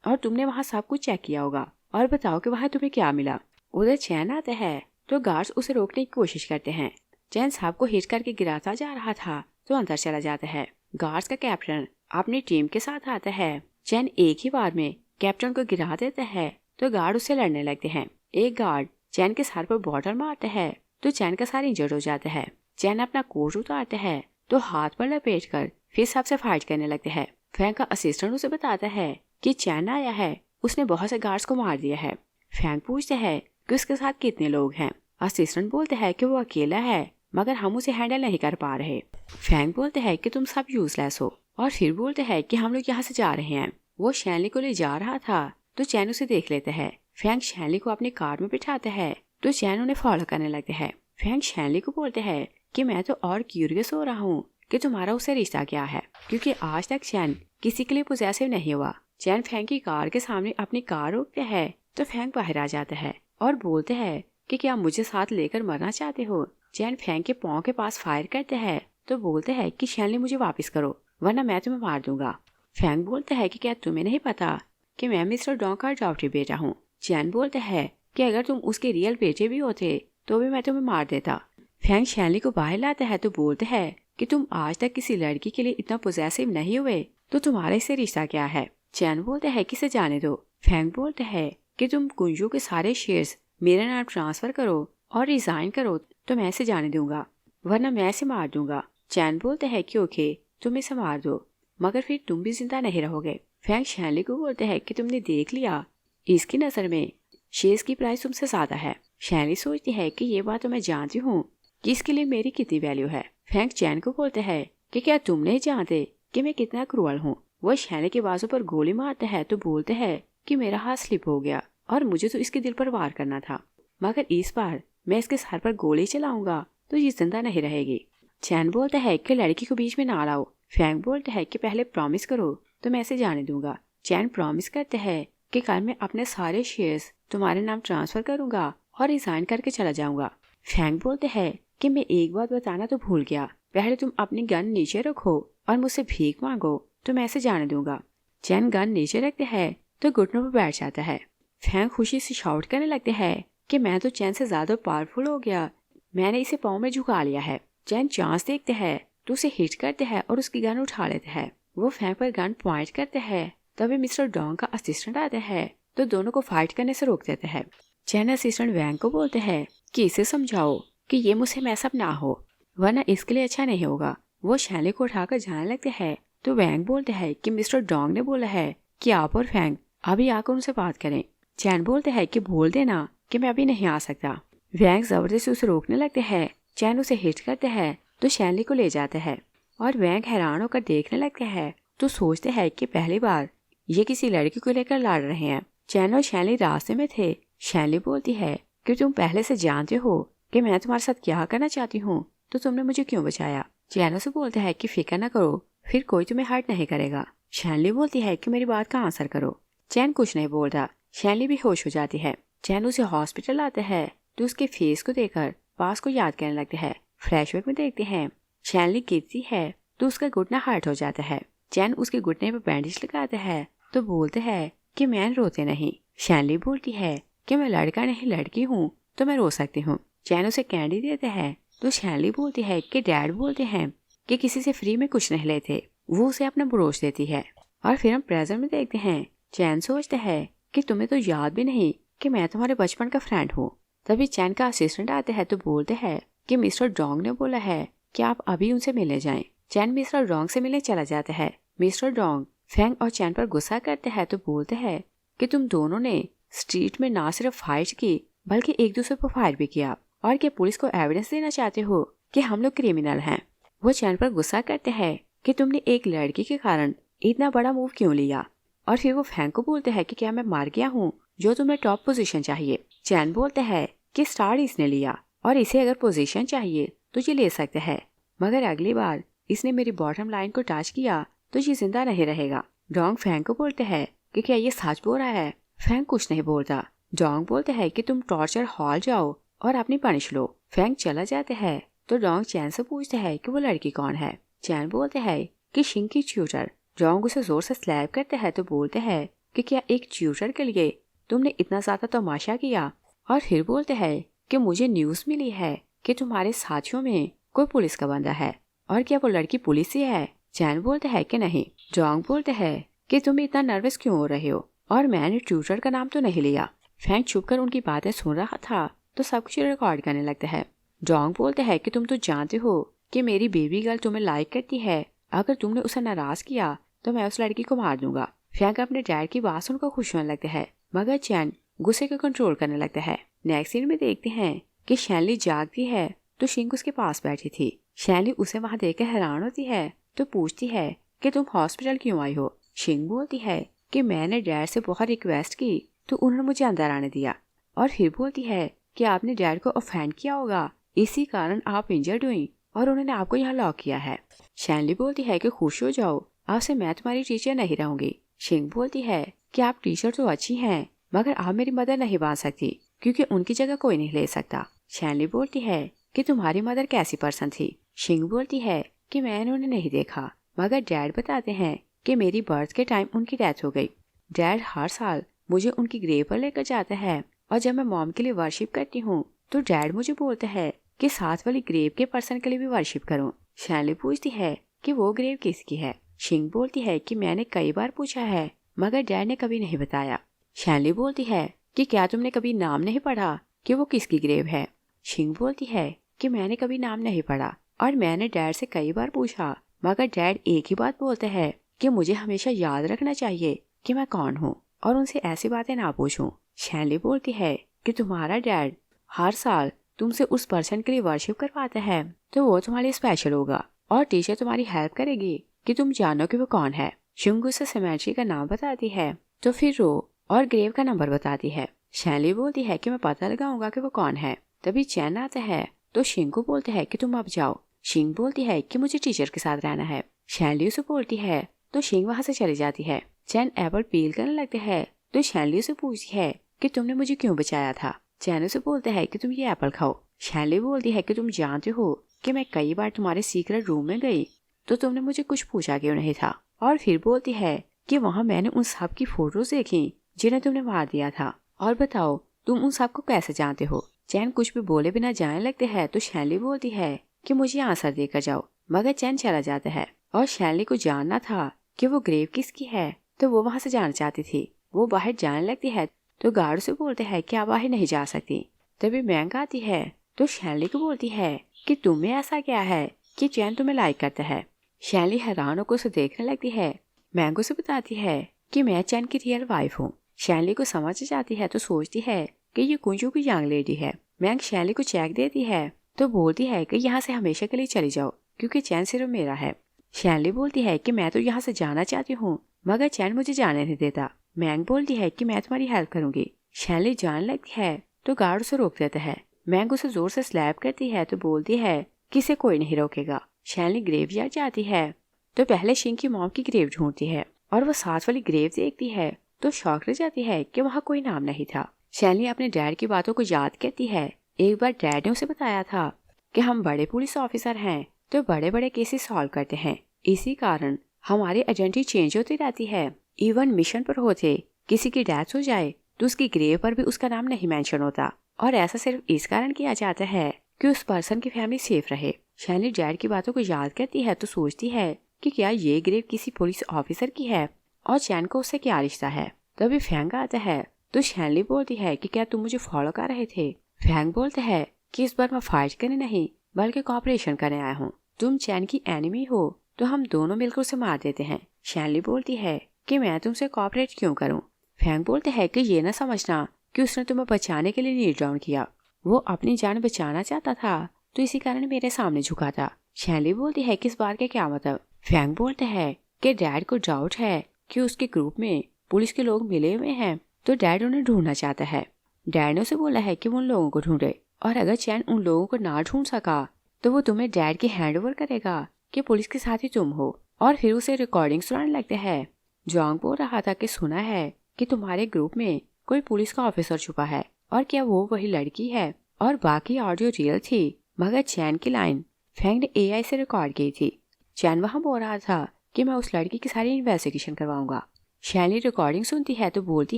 और तुमने वहाँ सब कुछ चेक किया होगा, और बताओ कि वहाँ तुम्हें क्या मिला। उधर चैन आता है तो गार्ड्स उसे रोकने की कोशिश करते हैं। चैन सांप को हिट करके गिराता जा रहा था तो अंदर चला जाता है। गार्ड्स का कैप्टन अपनी टीम के साथ आता है। चैन एक ही बार में कैप्टन को गिरा देता है तो गार्ड उससे लड़ने लगते हैं। एक गार्ड चैन के सर पर बॉटल मारता है तो चैन का सर इंजर्ड हो जाता है। चैन अपना कोट उतारता है तो हाथ पर लपेट कर फिर सबसे फाइट करने लगते हैं। फैंग का असिस्टेंट उसे बताता है कि चैन आया है, उसने बहुत से गार्ड्स को मार दिया है। फैंग पूछते हैं कि उसके साथ कितने लोग हैं। असिस्टेंट बोलते हैं कि वो अकेला है, मगर हम उसे हैंडल नहीं कर पा रहे। फैंग बोलते हैं कि तुम सब यूजलेस हो, और फिर बोलते हैं कि हम लोग यहाँ से जा रहे हैं। वो शैनली को ले जा रहा था तो चैन उसे देख लेता है। फैंग शैनली को अपनी कार में बिठाता है तो चैन उन्हें फॉलो करने लगते हैं। फैंग शैनली को बोलते हैं कि मैं तो और क्यूरियस हो रहा हूँ कि तुम्हारा उससे रिश्ता क्या है, क्योंकि आज तक चैन किसी के लिए पोजेसिव नहीं हुआ। चैन फैंग की कार के सामने अपनी कार रोकते हैं तो फैंग बाहर आ जाता है और बोलते हैं कि क्या मुझे साथ लेकर मरना चाहते हो। चैन फैंग के पाँव के पास फायर करते हैं तो बोलते हैं कि शैनली मुझे वापस करो वरना मैं तुम्हें मार दूंगा। फैंग बोलता है कि क्या तुम्हें नहीं पता कि मैं मिस्टर डोंग का अडॉप्टिव बेटा हूँ। चैन बोलता है कि अगर तुम उसके रियल बेटे भी होते तो भी मैं तुम्हें मार देता। फैंग शैनली को बाहर लाता है तो बोलते हैं कि तुम आज तक किसी लड़की के लिए इतना पोजेसिव नहीं हुए, तो तुम्हारा इससे रिश्ता क्या है। चैन बोलते हैं कि इसे जाने दो। फैंग बोलते हैं कि तुम कुंजू के सारे शेयर्स मेरे नाम ट्रांसफर करो और रिजाइन करो तो मैं इसे जाने दूंगा, वरना मैं इसे मार दूंगा। चैन बोलते हैं कि ओके, तुम इसे मार दो, मगर फिर तुम भी जिंदा नहीं रहोगे। फैंग शैनली को बोलते हैं कि तुमने देख लिया, इसकी नजर में शेयर्स की प्राइस तुमसे ज्यादा है। शैनली सोचती है कि ये बात तो मैं जानती हूँ कि इसके लिए मेरी कितनी वैल्यू है। फैंग चैन को बोलते हैं कि क्या तुम नहीं जानते कि मैं कितना क्रूअल हूँ। वो शैनली के बाजू पर गोली मारते हैं तो बोलते हैं कि मेरा हाथ स्लिप हो गया और मुझे तो इसके दिल पर वार करना था, मगर इस बार मैं इसके सर पर गोली चलाऊंगा तो ये जिंदा नहीं रहेगी। चैन बोलता है कि लड़की को बीच में ना लाओ। फैंग बोलता है कि पहले प्रॉमिस करो तो मैं इसे जाने दूंगा। चैन प्रॉमिस करते हैं कि कल मैं अपने सारे शेयर्स तुम्हारे नाम ट्रांसफर करूंगा और रिजाइन करके चला जाऊंगा। फैंग बोलते हैं कि मैं एक बात बताना तो भूल गया, पहले तुम अपनी गन नीचे रखो और मुझसे भीख मांगो तो मैं ऐसे जाने दूंगा। चैन गन नीचे रखते हैं तो घुटनों पर बैठ जाता है। फैंग खुशी से शाउट करने लगते हैं कि मैं तो चैन से ज्यादा पावरफुल हो गया, मैंने इसे पाँव में झुका लिया है। चैन चांस देखते हैं तो उसे हिट करते हैं और उसकी गन उठा लेते हैं। वो फैंग पर गन पॉइंट करते हैं, तभी मिस्टर डोंग का असिस्टेंट आता है तो दोनों को फाइट करने से रोक देते हैं। चैन असिस्टेंट वैंग को बोलते हैं कि इसे समझाओ कि ये मुझसे मैसअप ना हो, वरना इसके लिए अच्छा नहीं होगा। वो शैली को उठाकर जाने लगते हैं तो वैंग बोलते हैं कि मिस्टर डोंग ने बोला है कि आप और फैंग अभी आकर उनसे बात करें। चैन बोलते हैं कि बोल देना कि मैं अभी नहीं आ सकता। वैंग जबरदस्ती उसे रोकने लगते हैं। चैन उसे हिट करते हैं तो शैली को ले जाते हैं और वैंग हैरान होकर देखने लगते हैं तो सोचते हैं कि पहली बार ये किसी लड़की को लेकर लड़ रहे हैं। चैन और शैली रास्ते में थे। शैली बोलती है कि तुम पहले से जानते हो कि मैं तुम्हारे साथ क्या करना चाहती हूँ, तो तुमने मुझे क्यों बचाया। चैन से बोलते हैं कि फिक्र न करो, फिर कोई तुम्हें हर्ट नहीं करेगा। शैली बोलती है कि मेरी बात का आंसर करो। चैन कुछ नहीं बोलता। शैली भी होश हो जाती है। चैन उसे हॉस्पिटल आते हैं तो उसके फेस को देखकर पास को याद करने लगते हैं। फ्लैशबैक में देखते हैं शैली गिरती है तो उसका घुटना हर्ट हो जाता है। चैन उसके घुटने पर बैंडेज लगाते हैं तो बोलते हैं कि मैन रोते नहीं। शैली बोलती है कि मैं लड़का नहीं लड़की हूँ तो मैं रो सकती हूँ। चैन उसे कैंडी देते हैं तो शैली बोलती है कि डैड बोलते हैं कि किसी से फ्री में कुछ नहीं लेते। वो उसे अपना ब्रोच देती है। और फिर हम प्रेजेंट में देखते हैं चैन सोचते हैं कि तुम्हें तो याद भी नहीं कि मैं तुम्हारे बचपन का फ्रेंड हूँ। तभी चैन का असिस्टेंट आते हैं तो बोलते हैं कि मिस्टर डोंग ने बोला है कि आप अभी उनसे मिले जाएं। चैन मिस्टर डोंग से मिलने चला जाता है। मिस्टर डोंग फैंग और चैन पर गुस्सा करते हैं तो बोलते हैं कि तुम दोनों ने स्ट्रीट में ना सिर्फ फाइट की बल्कि एक दूसरे पर फायर भी किया और क्या पुलिस को एविडेंस देना चाहते हो कि हम लोग क्रिमिनल हैं। वो चैन पर गुस्सा करते हैं कि तुमने एक लड़की के कारण इतना बड़ा मूव क्यों लिया। और फिर वो फैंग को बोलते हैं कि क्या मैं मार गया हूँ जो तुम्हें टॉप पोजीशन चाहिए। चैन बोलते हैं कि स्टार इसने लिया और इसे अगर पोजीशन चाहिए तो ये ले सकते हैं, मगर अगली बार इसने मेरी बॉटम लाइन को टच किया तो ये जिंदा नहीं रहेगा। डोंग फैंग को बोलते हैं कि क्या ये सच बोल रहा है। फैंग कुछ नहीं बोलता। डोंग बोलते हैं कि तुम टॉर्चर हॉल जाओ और अपनी पनिश लो। फैंग चला जाते हैं तो डोंग चैन से पूछते हैं कि वो लड़की कौन है। चैन बोलते हैं कि शिंग की ट्यूटर। डोंग उसे जोर से स्लैप करते हैं तो बोलते हैं कि क्या एक ट्यूटर के लिए तुमने इतना ज्यादा तमाशा किया। और फिर बोलते हैं कि मुझे न्यूज मिली है कि तुम्हारे साथियों में कोई पुलिस का बंदा है और क्या वो लड़की पुलिस से है। चैन बोलते हैं कि नहीं। डोंग बोलते हैं कि तुम इतना नर्वस क्यों हो रहे हो और मैंने ट्यूटर का नाम तो नहीं लिया। फैंग छुपकर उनकी बातें सुन रहा था तो सब कुछ रिकॉर्ड करने लगता है। डोंग बोलते हैं कि तुम तो जानते हो कि मेरी बेबी गर्ल तुम्हें लाइक करती है, अगर तुमने उसे नाराज किया तो मैं उस लड़की को मार दूंगा। फैंग अपने डैड की बात सुनकर खुश होने लगते हैं, मगर चैन गुस्से को कंट्रोल करने लगता है। नेक्स्ट सीन में देखते हैं कि शैली जागती है तो शिंग उसके पास बैठी थी। शैली उसे वहाँ देखकर हैरान होती है तो पूछती है कि तुम हॉस्पिटल क्यों आई हो। शिंग बोलती है कि मैंने डैड से बहुत रिक्वेस्ट की तो उन्होंने मुझे अंदर आने दिया। और फिर बोलती है कि आपने डैड को ऑफेंड किया होगा, इसी कारण आप इंजर्ड हुई और उन्होंने आपको यहाँ लॉक किया है। शैली बोलती है कि खुश हो जाओ, आपसे मैं तुम्हारी टीचर नहीं रहूंगी। शिंग बोलती है कि आप टीचर तो अच्छी हैं, मगर आप मेरी मदर नहीं बन सकती क्योंकि उनकी जगह कोई नहीं ले सकता। शैली बोलती है कि तुम्हारी मदर कैसी पर्सन थी। शिंग बोलती है कि मैंने उन्हें नहीं देखा, मगर डैड बताते हैं कि मेरी बर्थ के टाइम उनकी डेथ हो गई। डैड हर साल मुझे उनकी ग्रेव पर लेकर जाता है और जब मैं मॉम के लिए वर्शिप करती हूँ तो डैड मुझे बोलते हैं कि साथ वाली ग्रेव के पर्सन के लिए भी वर्शिप करूं। शैली पूछती है कि वो ग्रेव किसकी है। शिंग बोलती है कि मैंने कई बार पूछा है मगर डैड ने कभी नहीं बताया। शैली बोलती है कि क्या तुमने कभी नाम नहीं पढ़ा कि वो किसकी ग्रेव है। शिंग बोलती है कि मैंने कभी नाम नहीं पढ़ा और मैंने डैड से कई बार पूछा, मगर डैड एक ही बात बोलते हैं कि मुझे हमेशा याद रखना चाहिए कि मैं कौन हूँ और उनसे ऐसी बातें ना पूछूं। शैली बोलती है कि तुम्हारा डैड हर साल तुमसे उस पर्सन के लिए वर्शिप करवाता है तो वो तुम्हारे लिए स्पेशल होगा और टीचर तुम्हारी हेल्प करेगी कि तुम जानो कि वो कौन है। शिंग उसे सेमेट्री का नाम बताती है तो फिर रो और ग्रेव का नंबर बताती है। शैली बोलती है कि मैं पता लगाऊंगा कि वो कौन है। तभी चैन आता है तो शिंग को बोलते हैं कि तुम अब जाओ। शिंग बोलती है कि मुझे टीचर के साथ रहना है। शैली उसे बोलती है तो शिंग वहाँ से चली जाती है। चैन एप्पल पील करने लगते हैं तो शैनली उसे पूछती है कि तुमने मुझे क्यों बचाया था। चैन उसे बोलते है कि तुम ये एप्पल खाओ। शैनली बोलती है कि तुम जानते हो कि मैं कई बार तुम्हारे सीक्रेट रूम में गई तो तुमने मुझे कुछ पूछा क्यों नहीं था। और फिर बोलती है कि वहाँ मैंने उन सब की फोटोज देखी जिन्हें तुमने मार दिया था, और बताओ तुम उन सबको कैसे जानते हो। चैन कुछ भी बोले बिना जाने लगते हैं तो शैनली बोलती है कि मुझे आंसर देकर जाओ, मगर चैन चला जाता है। और शैनली को जानना था कि वो ग्रेव किसकी है तो वो वहाँ से जाना चाहती थी। वो बाहर जाने लगती है तो गार्ड से बोलते हैं कि आप बाहर नहीं जा सकती। तभी मैंग आती है तो शैनली को बोलती है कि तुम्हें ऐसा क्या है कि चैन तुम्हें लाइक करता है। शैनली हैरान होकर उसे देखने लगती है। मैंग उसे बताती है कि मैं चैन की रियल वाइफ हूँ। शैनली को समझ जाती है तो सोचती है कि ये कुंजू की यंग लेडी है। मैंग शैनली को चेक देती है तो बोलती है कि यहाँ से हमेशा के लिए चली जाओ क्योंकि चैन सिर्फ मेरा है। शैनली बोलती है कि मैं तो यहाँ से जाना चाहती हूँ मगर चैन मुझे जाने नहीं देता। मैंग बोलती है कि मैं तुम्हारी हेल्प करूंगी। शैनली जाने लगती है तो गार्ड उसे रोक देता है। मैंग उसे जोर से स्लैप करती है तो बोलती है कि इसे कोई नहीं रोकेगा। शैनली ग्रेवयार्ड जाती है तो पहले शिंग की मॉम की ग्रेव ढूंढती है और वो साथ वाली ग्रेव देखती है तो शॉक रह जाती है कि वहाँ कोई नाम नहीं था। शैनली अपने डैड की बातों को याद करती है। एक बार डैड ने उसे बताया था कि हम बड़े पुलिस ऑफिसर हैं तो बड़े बड़े केसेस सॉल्व करते हैं, इसी कारण हमारी आइडेंटिटी चेंज होती रहती है। इवन मिशन पर होते किसी की डेथ हो जाए तो उसकी ग्रेव पर भी उसका नाम नहीं मेंशन होता, और ऐसा सिर्फ इस कारण किया जाता है कि उस पर्सन की फैमिली सेफ रहे। शैनली डैड की बातों को याद करती है तो सोचती है कि क्या ये ग्रेव किसी पुलिस ऑफिसर की है और चैन को उससे क्या रिश्ता है। तभी फैंग आता है तो शैनली बोलती है कि क्या तुम मुझे फॉलो कर रहे थे। फैंग बोलते है कि इस बार मैं फाइट करने नहीं बल्कि कॉपरेशन करने आया हूँ। तुम चैन की एनिमी हो तो हम दोनों मिलकर उसे मार देते हैं। शैनली बोलती है कि मैं तुमसे कॉपरेट क्यों करूं। फैंग बोलते हैं कि ये ना समझना कि उसने तुम्हें बचाने के लिए नील डाउन किया, वो अपनी जान बचाना चाहता था तो इसी कारण मेरे सामने झुका था। शैनली बोलती है कि इस बार के क्या मतलब। फैंग बोलते हैं कि डैड को डाउट है कि उसके ग्रुप में पुलिस के लोग मिले हुए हैं तो डैड उन्हें ढूंढना चाहता है। डैड ने उसे बोला है कि वो उन लोगों को ढूंढे और अगर चैन उन लोगों को ना ढूंढ सका तो वो तुम्हें डैड के हैंड ओवर करेगा कि पुलिस के साथ ही तुम हो। और फिर उसे रिकॉर्डिंग सुनाने लगते हैं। जोंग बोल रहा था कि सुना है कि तुम्हारे ग्रुप में कोई पुलिस का ऑफिसर छुपा है और क्या वो वही लड़की है, और बाकी ऑडियो रियल थी मगर चैन की लाइन फैंग ने एआई से रिकॉर्ड की थी। चैन वहाँ बोल रहा था कि मैं उस लड़की की सारी इन्वेस्टिगेशन करवाऊंगा। शैनली रिकॉर्डिंग सुनती है तो बोलती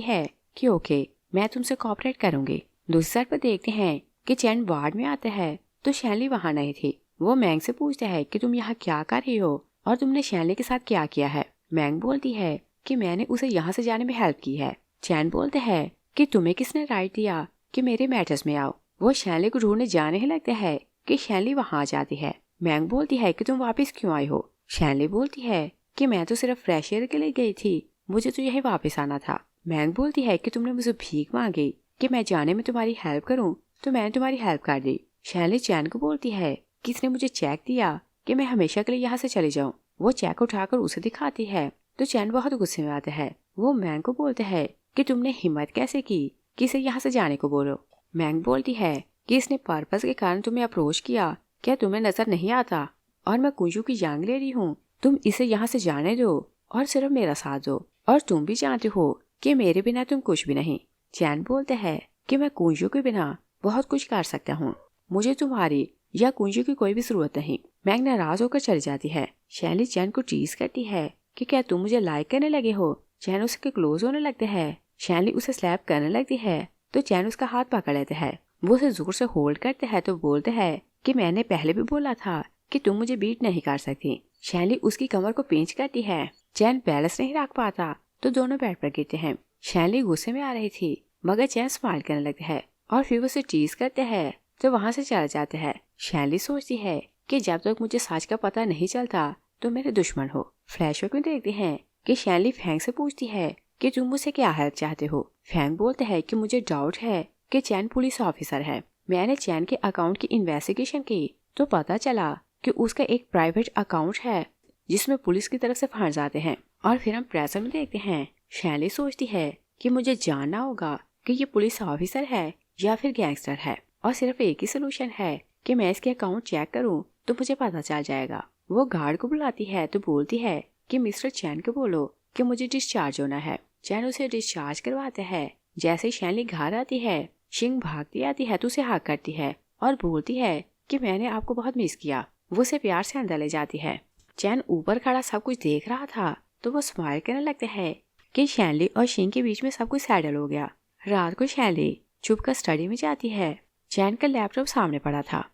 है कि ओके मैं तुमसे कोऑपरेट करूंगी। दूसरी साइड पर देखते हैं कि चैन वार्ड में आता है तो शैनली वहाँ नहीं थी। वो मैंग से पूछता है कि तुम यहाँ क्या कर रही हो और तुमने शैनली के साथ क्या किया है। मैंग बोलती है कि मैंने उसे यहाँ से जाने में हेल्प की है। चैन बोलते हैं कि तुम्हें किसने राइट दिया कि मेरे मैटर्स में आओ। वो शैनली को ढूंढने जाने ही लगते हैं कि शैनली वहाँ आ जाती है। मैंग बोलती है कि तुम वापस क्यों आई हो। शैनली बोलती है कि मैं तो सिर्फ फ्रेश एयर के लिए गई थी, मुझे तो यही वापस आना था। मैंग बोलती है कि तुमने मुझे भीख मांगी कि मैं जाने में तुम्हारी हेल्प करूं तो मैंने तुम्हारी हेल्प कर दी। शैनली चैन को बोलती है कि इसने मुझे चेक दिया कि मैं हमेशा के लिए यहाँ से चली जाऊं। वो चेक उठाकर उसे दिखाती है तो चैन बहुत गुस्से में आता है। वो मैंग को बोलते है कि तुमने हिम्मत कैसे की कि इसे यहाँ से जाने को बोलो। मैंग बोलती है कि इसने पर्पस के कारण तुम्हें अप्रोच किया, क्या तुम्हें नजर नहीं आता, और मैं कुंजू की जांग ले रही हूँ, तुम इसे यहाँ से जाने दो और सिर्फ मेरा साथ दो, और तुम भी जानते हो कि मेरे बिना तुम कुछ भी नहीं। चैन बोलते है कि मैं कुंजू के बिना बहुत कुछ कर सकता हूँ, मुझे तुम्हारी या कुंजू की कोई भी जरूरत नहीं। मैंग नाराज होकर चली जाती है। शैनली चैन को टीज करती है कि क्या तुम मुझे लाइक करने लगे हो। चैन उसके क्लोज होने लगते हैं। शैनली उसे स्लैप करने लगती है तो चैन उसका हाथ पकड़ लेते हैं। वो उसे जोर से होल्ड करते हैं तो बोलते हैं कि मैंने पहले भी बोला था कि तुम मुझे बीट नहीं कर सकती। शैनली उसकी कमर को पिंच करती है। चैन बैलेंस नहीं रख पाता तो दोनों बेड पर गिरते हैं। शैनली गुस्से में आ रही थी मगर चैन स्माइल करने लगते हैं और फिर उसे टीज करते हैं तो वहाँ से चले जाते हैं। शैनली सोचती है कि जब तक मुझे सच का पता नहीं चलता तो मेरे दुश्मन हो। फ्लैशबैक में देखते हैं कि शैनली फैंग से पूछती है कि तुम मुझसे क्या हेल्प चाहते हो। फैंग बोलते हैं कि मुझे डाउट है कि चैन पुलिस ऑफिसर है। मैंने चैन के अकाउंट की इन्वेस्टिगेशन की तो पता चला कि उसका एक प्राइवेट अकाउंट है जिसमें पुलिस की तरफ से फंड्स आते हैं। और फिर हम प्रेजेंट में देखते हैं शैनली सोचती है कि मुझे जानना होगा कि ये पुलिस ऑफिसर है या फिर गैंगस्टर है, और सिर्फ एक ही सोल्यूशन है कि मैं इसके अकाउंट चेक करूं तो मुझे पता चल जाएगा। वो गार्ड को बुलाती है तो बोलती है कि मिस्टर चैन को बोलो कि मुझे डिस्चार्ज होना है। चैन उसे डिस्चार्ज करवाते हैं। जैसे ही शैनली घर आती है, शिंग भागती आती है तो उसे हाक करती है और बोलती है कि मैंने आपको बहुत मिस किया। वो उसे प्यार से अंदर ले जाती है। चैन ऊपर खड़ा सब कुछ देख रहा था तो वो स्माइल करने लगते हैं कि शैनली और शिंग के बीच में सब कुछ सेटल हो गया। रात को शैनली चुप कर स्टडी में जाती है। चैन का लैपटॉप सामने पड़ा था।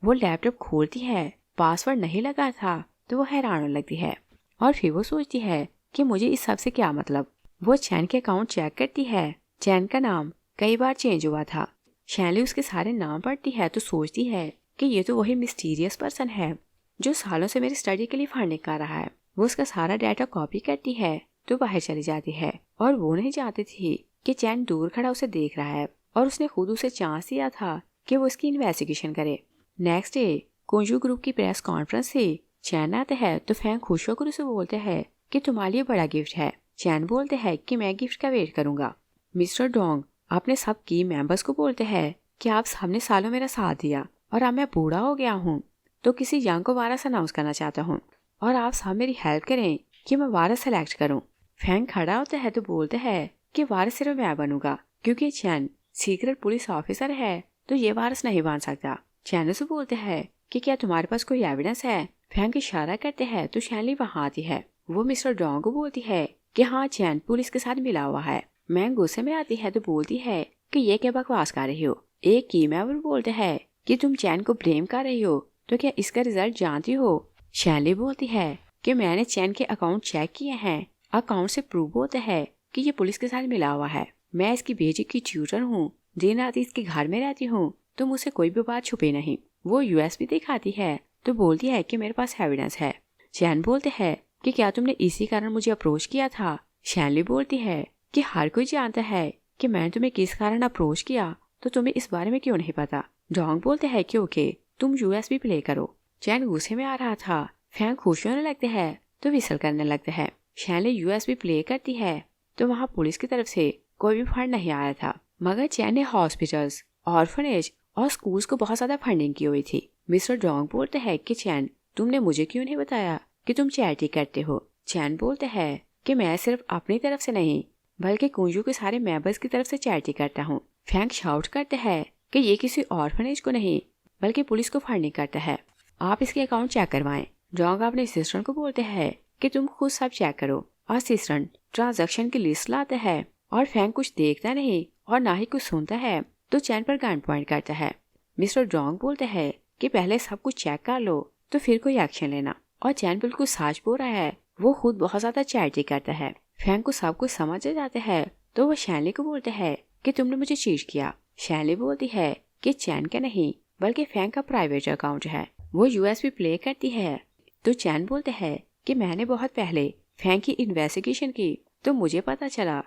वो लैपटॉप खोलती है, पासवर्ड नहीं लगा था तो वो हैरान होने लगती है और फिर वो सोचती है कि मुझे इस सब से क्या मतलब। वो चैन के अकाउंट चेक करती है। चैन का नाम कई बार चेंज हुआ था। शैनली उसके सारे नाम पढ़ती है तो सोचती है कि ये तो वही मिस्टीरियस पर्सन है जो सालों से मेरी स्टडी के लिए फंडिंग कर रहा है। वो उसका सारा डाटा कॉपी करती है तो बाहर चली जाती है और वो नहीं चाहती थी कि चैन दूर खड़ा उसे देख रहा है और उसने खुद उसे चांस दिया था कि वो इसकी इन्वेस्टिगेशन करे। नेक्स्ट डे कुंजू ग्रुप की प्रेस कॉन्फ्रेंस से चैन आता है तो फैंग खुश होकर उसे बोलते हैं कि तुम्हारे लिए बड़ा गिफ्ट है। चैन बोलते हैं कि मैं गिफ्ट का वेट करूंगा। मिस्टर डोंग अपने सब की मेंबर्स को बोलते हैं कि आप सबने सालों मेरा साथ दिया और अब मैं बूढ़ा हो गया हूँ तो किसी यंग को वारिस अनाउंस करना चाहता हूँ और आप सब मेरी हेल्प करें कि मैं वारिस सेलेक्ट करूँ। फैंग खड़ा होता है तो बोलते हैं कि वारिस सिर्फ मैं बनूंगा क्योंकि चैन सीक्रेट पुलिस ऑफिसर है तो ये वारिस नहीं बन सकता। चैन से बोलते हैं कि क्या तुम्हारे पास कोई एविडेंस है। फैंग इशारा करते हैं तो शैनली वहाँ आती है। वो मिस्टर डोंग को बोलती है कि हाँ चैन पुलिस के साथ मिला हुआ है। मैं गुस्से में आती है तो बोलती है कि ये क्या बकवास कर रही हो। एक की मेंबर बोलते हैं कि तुम चैन को ब्लेम कर रही हो तो क्या इसका रिजल्ट जानती हो। शैनली बोलती है कि मैंने चैन के अकाउंट चेक किए हैं। अकाउंट से प्रूव होता है कि ये पुलिस के साथ मिला हुआ है। मैं इसकी बेटी की ट्यूटर हूँ, दिन रात इसके घर में रहती हूँ तो मुझसे कोई भी बात छुपी नहीं। वो यूएसबी दिखाती है तो बोलती है कि मेरे पास एविडेंस है। चैन बोलते हैं कि क्या तुमने इसी कारण मुझे अप्रोच किया था। शैनली बोलती है कि हर कोई जानता है कि मैंने तुम्हें किस कारण अप्रोच किया तो तुम्हें इस बारे में क्यों नहीं पता। डोंग बोलते हैं कि ओके तुम यूएसबी प्ले करो। चैन गुस्से में आ रहा था। फैंग खुश होने लगते हैं तो विसल करने लगते हैं। शैनली यूएसबी प्ले करती है तो वहाँ पुलिस की तरफ से कोई भी फंड नहीं आया था मगर चैन ने हॉस्पिटल्स, ऑर्फनेज और स्कूल्स को बहुत ज्यादा फंडिंग की हुई थी। मिस्टर डोंग बोलते हैं कि चैन तुमने मुझे क्यों नहीं बताया कि तुम चैरिटी करते हो। चैन बोलते हैं कि मैं सिर्फ अपनी तरफ से नहीं बल्कि कुंजू के सारे मेंबर्स की तरफ से चैरिटी करता हूँ। फैंग शाउट करते हैं कि ये किसी ऑर्फनेज को नहीं बल्कि पुलिस को फंडिंग करता है। आप इसके अकाउंट चेक करवाएं। डोंग अपने असिस्टेंट को बोलते हैं कि तुम खुद सब चेक करो। असिस्टेंट ट्रांजैक्शन की लिस्ट लाता है और फैंग कुछ देखता नहीं और ना ही कुछ सुनता है तो चैन पर गन पॉइंट करता है। मिस्टर डोंग बोलते हैं कि पहले सब कुछ चेक कर लो तो फिर कोई एक्शन लेना और चैन बिल्कुल सच बोल रहा है। वो खुद बहुत ज्यादा चैरिटी करता है। फैंग को सब कुछ समझ जाते हैं तो वो शैनली को बोलते हैं कि तुमने मुझे चीट किया। शैनली बोलती है कि चैन का नहीं बल्कि फैंग का प्राइवेट अकाउंट है। वो यूएसबी प्ले करती है तो चैन बोलते हैं कि मैंने बहुत पहले फैंग की इन्वेस्टिगेशन की तो मुझे पता चला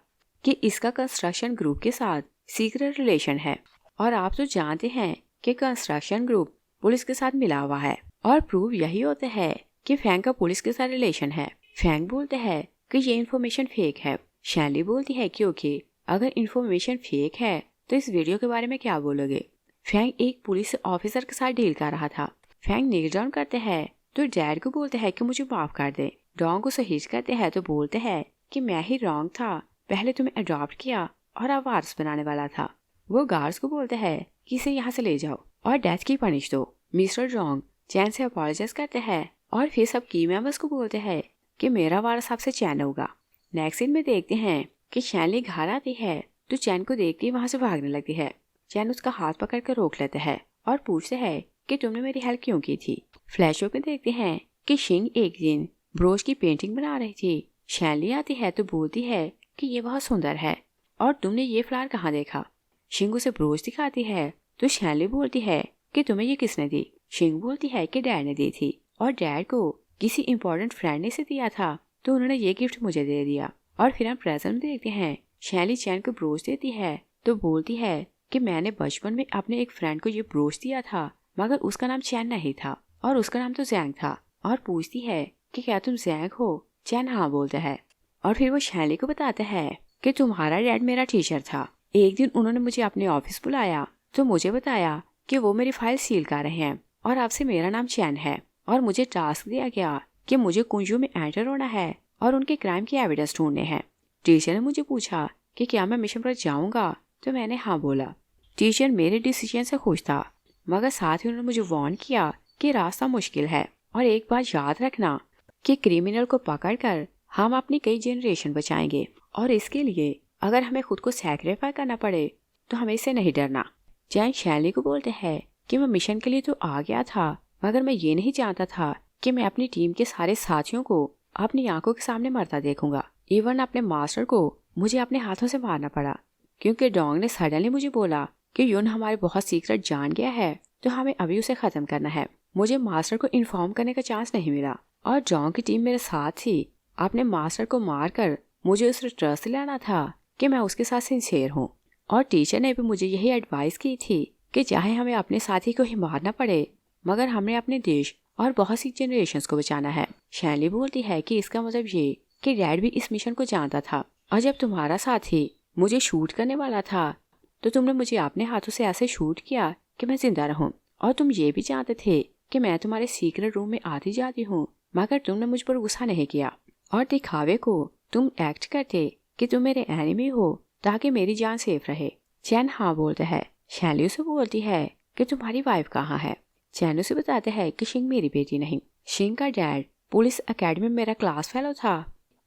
कि इसका कंस्ट्रक्शन ग्रुप के साथ सीक्रेट रिलेशन है और आप तो जानते हैं कि कंस्ट्रक्शन ग्रुप पुलिस के साथ मिला हुआ है और प्रूव यही होता है कि फैंग का पुलिस के साथ रिलेशन है। फैंग बोलते हैं कि ये इन्फॉर्मेशन फेक है। शैनली बोलती है कि ओके अगर इन्फॉर्मेशन फेक है तो इस वीडियो के बारे में क्या बोलोगे। फैंग एक पुलिस ऑफिसर के साथ डील कर रहा था। फैंग नील डाउन करते हैं तो डैड को बोलते हैं कि मुझे माफ कर दे। डोंग को सहीज करते हैं तो बोलते हैं कि मैं ही रॉन्ग था, पहले तुम्हें अडॉप्ट किया और अब वारिस बनाने वाला था। वो गार्ड्स को बोलते हैं कि इसे यहाँ से ले जाओ और डेथ की पनिश दो। मिस्टर डोंग चैन से अपॉलोजाइज करते हैं और फिर सब की मेंबर्स को बोलते हैं कि मेरा वारिस आपसे चैन होगा। नेक्स्ट सीन में देखते हैं कि शैनली घर आती है तो चैन को देखती ही वहाँ से भागने लगती है। चैन उसका हाथ पकड़ कर रोक लेता है और पूछते हैं कि तुमने मेरी हेल्प क्यों की थी। फ्लैशो में देखते हैं कि शिंग एक दिन ब्रोच की पेंटिंग बना रही थी। शैनली आती है तो बोलती है कि ये बहुत सुंदर है और तुमने ये फ्लावर कहाँ देखा। शिंग उसे ब्रोच दिखाती है तो शैनली बोलती है कि तुम्हें ये किसने दी। शिंग बोलती है कि डैड ने दी थी और डैड को किसी इम्पोर्टेंट फ्रेंड ने इसे दिया था तो उन्होंने ये गिफ्ट मुझे दे दिया। और फिर हम प्रेजेंट में देखते हैं शैनली चैन को ब्रोच देती है तो बोलती है कि मैंने बचपन में अपने एक फ्रेंड को ये ब्रोच दिया था मगर उसका नाम चैन नहीं था और उसका नाम तो जैंग था। और पूछती है कि क्या तुम जैंग हो। चैन हाँ बोलता है और फिर वो शैनली को बताता है कि तुम्हारा डैड मेरा टीचर था। एक दिन उन्होंने मुझे अपने ऑफिस बुलाया तो मुझे बताया कि वो मेरी फाइल सील कर रहे हैं और आपसे मेरा नाम चैन है और मुझे टास्क दिया गया कि मुझे कुंजू में एंटर होना है और उनके क्राइम की एविडेंस ढूंढने हैं। टीचर ने मुझे पूछा कि क्या मैं मिशन पर जाऊंगा, तो मैंने हाँ बोला। टीचर मेरे डिसीजन से खुश था, मगर साथ ही उन्होंने मुझे वार्न किया कि रास्ता मुश्किल है और एक बात याद रखना कि क्रिमिनल को पकड़कर हम अपनी कई जनरेशन बचाएंगे और इसके लिए अगर हमें खुद को सैक्रिफाई करना पड़े तो हमें इससे नहीं डरना। चैन शैली को बोलते हैं कि मैं मिशन के लिए तो आ गया था, मगर मैं ये नहीं जानता था कि मैं अपनी टीम के सारे साथियों को अपनी आंखों के सामने मरता देखूंगा। इवन अपने मास्टर को मुझे अपने हाथों से मारना पड़ा, क्योंकि डोंग ने सडनली मुझे बोला कि यून हमारे बहुत सीक्रेट जान गया है, तो हमें अभी उसे खत्म करना है। मुझे मास्टर को इन्फॉर्म करने का चांस नहीं मिला और डोंग की टीम मेरे साथ थी। अपने मास्टर को मारकर मुझे उस ट्रस्ट दिलाना था कि मैं उसके साथ सिंसियर हूँ। और टीचर ने भी मुझे यही एडवाइस की थी कि चाहे हमें अपने साथी को ही मारना पड़े, मगर हमने अपने देश और बहुत सी जनरेशंस को बचाना है। शैली बोलती है कि इसका मतलब ये कि डैड भी इस मिशन को जानता था, और जब तुम्हारा साथी मुझे शूट करने वाला था तो तुमने मुझे अपने हाथों से ऐसे शूट किया कि मैं जिंदा रहूं। और तुम ये भी जानते थे कि मैं तुम्हारे सीक्रेट रूम में आती जाती हूँ, मगर तुमने मुझ पर गुस्सा नहीं किया और दिखावे को तुम एक्ट करते कि तुम मेरे एनिमी हो ताकि मेरी जान सेफ रहे। चैन हाँ बोलता है। शैली उसे बोलती है कि तुम्हारी वाइफ कहाँ है। चैन उसे बताते हैं कि शिंग मेरी बेटी नहीं। शिंग का डैड पुलिस एकेडमी में मेरा क्लास फेलो था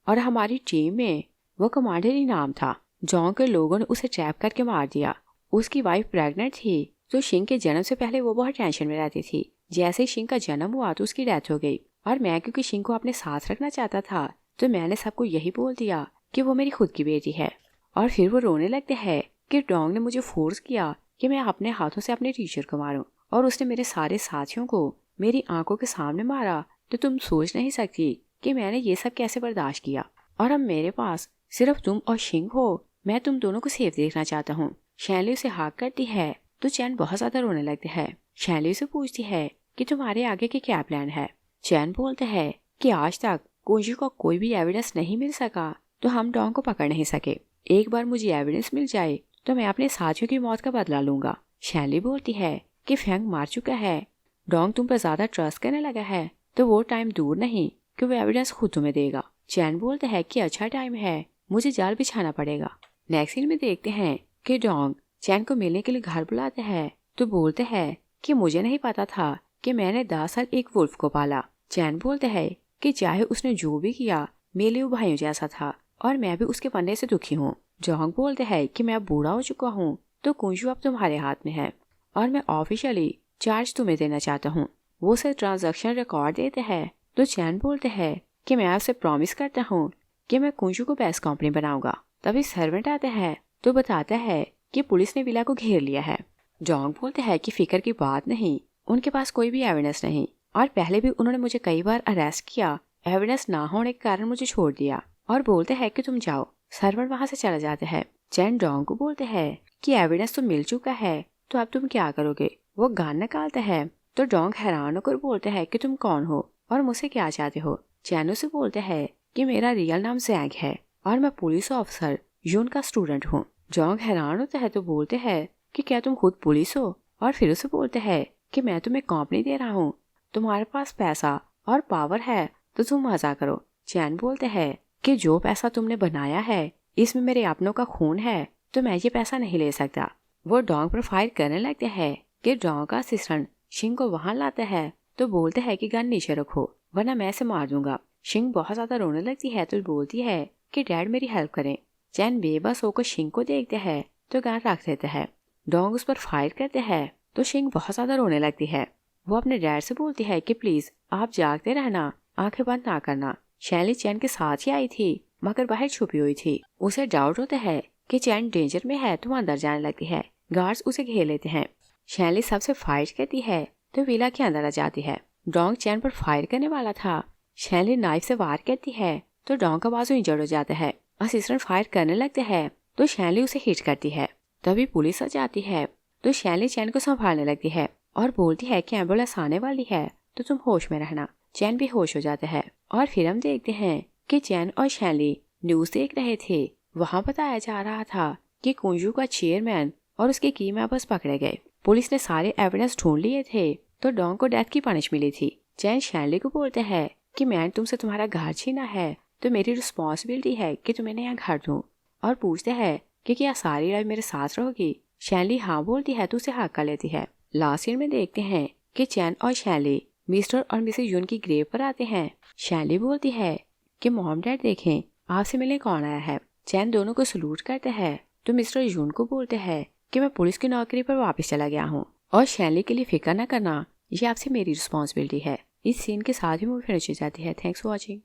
और हमारी टीम में वो कमांडर इनाम था। जोंग के लोगों ने उसे ट्रैप करके मार दिया। उसकी वाइफ प्रेग्नेंट थी, तो शिंग के जन्म से पहले वो बहुत टेंशन में रहती थी। जैसे ही शिंग का जन्म हुआ तो उसकी डेथ हो गई, और मैं क्योंकि शिंग को अपने साथ रखना चाहता था तो मैंने सबको यही बोल दिया कि वो मेरी खुद की बेटी है। और फिर वो रोने लगते हैं कि डोंग ने मुझे फोर्स किया कि मैं अपने हाथों से अपने टीचर को मारूं, और उसने मेरे सारे साथियों को मेरी आंखों के सामने मारा। तो तुम सोच नहीं सकती कि मैंने ये सब कैसे बर्दाश्त किया, और अब मेरे पास सिर्फ तुम और शिंग हो। मैं तुम दोनों को सेफ देखना चाहता हूँ। शैली उसे हाँक करती है तो चैन बहुत ज्यादा रोने लगते हैं। शैली उसे पूछती है कि तुम्हारे आगे के क्या प्लान है। चैन बोलते हैं कि आज तक कुंजी को कोई भी एविडेंस नहीं मिल सका, तो हम डोंग को पकड़ नहीं सके। एक बार मुझे एविडेंस मिल जाए तो मैं अपने साथियों की मौत का बदला लूंगा। शैली बोलती है कि फैंग मार चुका है, डोंग तुम पर ज्यादा ट्रस्ट करने लगा है, तो वो टाइम दूर नहीं कि वो एविडेंस खुद तुम्हें देगा। चैन बोलते हैं कि अच्छा टाइम है, मुझे जाल बिछाना पड़ेगा। नेक्स्ट सीन में देखते हैं कि डोंग चैन को मिलने के लिए घर बुलाते हैं, तो बोलते हैं कि मुझे नहीं पता था कि मैंने 10 साल एक वुल्फ को पाला। चैन बोलते हैं कि चाहे उसने जो भी किया मेरे लिए वो भाइयों जैसा था, और मैं भी उसके बनने से दुखी हूँ। डोंग बोलते हैं कि मैं बूढ़ा हो चुका हूँ, तो कुंजू अब तुम्हारे हाथ में है और मैं ऑफिशियली चार्ज तुम्हें देना चाहता हूँ। वो उसे ट्रांजैक्शन रिकॉर्ड देते हैं, तो चैन बोलते हैं कि मैं आपसे प्रॉमिस करता हूँ कि मैं कुंजू को बेस्ट कंपनी बनाऊंगा। तभी सर्वेंट आता है तो बताता है कि पुलिस ने विला को घेर लिया है। डोंग बोलते हैं कि फिक्र की बात नहीं, उनके पास कोई भी एविडेंस नहीं, और पहले भी उन्होंने मुझे कई बार अरेस्ट किया, एविडेंस ना होने के कारण मुझे छोड़ दिया। और बोलते हैं कि तुम जाओ। सर्वेंट वहां से चला जाते हैं। चैन डोंग को बोलते हैं कि एविडेंस तो मिल चुका है, तो अब तुम क्या करोगे। वो गन निकालते हैं, तो डोंग हैरान होकर बोलते हैं कि तुम कौन हो और मुझसे क्या चाहते हो। चैन उसे बोलते हैं कि मेरा रियल नाम जैंग है और मैं पुलिस ऑफिसर यून का स्टूडेंट हूँ। डोंग हैरान होता है तो बोलते हैं कि क्या तुम खुद पुलिस हो, और फिर उसे बोलते हैं कि मैं तुम्हें कंपनी दे रहा हूँ, तुम्हारे पास पैसा और पावर है तो तुम मजा करो। चैन बोलते हैं कि जो पैसा तुमने बनाया है इसमें मेरे अपनों का खून है, तो मैं ये पैसा नहीं ले सकता। वो डोंग पर फायर करने लगते हैं कि डोंग का असिस्टेंट शिंग को वहां लाता है, तो बोलते हैं कि गन नीचे रखो वरना मैं इसे मार दूंगा। शिंग बहुत ज्यादा रोने लगती है तो बोलती है कि डैड मेरी हेल्प करें। चैन बेबस होकर शिंग को देखते हैं तो गन रख देते हैं। डोंग उस पर फायर करते हैं तो शिंग बहुत ज्यादा रोने लगती है। वो अपने डैड से बोलती है कि प्लीज आप जागते रहना, आंखें बंद ना करना। शैली चैन के साथ ही आई थी, मगर बाहर छुपी हुई थी। उसे डाउट होता है कि चैन डेंजर में है, तो वो अंदर जाने लगती है। गार्ड्स उसे घेर लेते हैं। शैली सबसे फाइट करती है तो विला के अंदर आ जाती है। डोंग चैन पर फायर करने वाला था। शैली नाइफ से वार करती है तो डोंग का बाजू इंजर्ड हो जाता है। असिस्टेंट फायर करने लगते हैं तो शैली उसे हिट करती है। तभी पुलिस आ जाती है तो शैली चैन को संभालने लगती है और बोलती है कि एम्बुलेंस आने वाली है, तो तुम होश में रहना। चैन भी होश हो जाता है। और फिर हम देखते हैं कि चैन और शैली न्यूज देख रहे थे। वहाँ बताया जा रहा था कि कुंजू का चेयरमैन और उसके की मेंबर्स पकड़े गए। पुलिस ने सारे एविडेंस ढूंढ लिए थे, तो डोंग को डेथ की पनिश मिली थी। चैन शैली को बोलते हैं कि मैंने तुमसे तुम्हारा घर छीना है, तो मेरी रिस्पॉन्सिबिलिटी है कि तुम्हें नया घर दूँ। और पूछते हैं कि क्या सारी लाइफ मेरे साथ रहोगी। शैनली हाँ बोलती है तो उसे हक कर लेती है। लास्ट सीन में देखते हैं कि चैन और शैनली मिस्टर और मिसेस यून की ग्रेव पर आते हैं। शैनली बोलती है कि मॉम डैड देखें आपसे मिलने कौन आया है। चैन दोनों को सलूट करते हैं तो मिस्टर यून को बोलते हैं कि मैं पुलिस की नौकरी पर वापस चला गया हूँ और शैनली के लिए फिक्र न करना, ये आपसे मेरी रिस्पॉन्सिबिलिटी है। इस सीन के साथ ही मूवी फिनिश हो जाती है। Thanks for watching.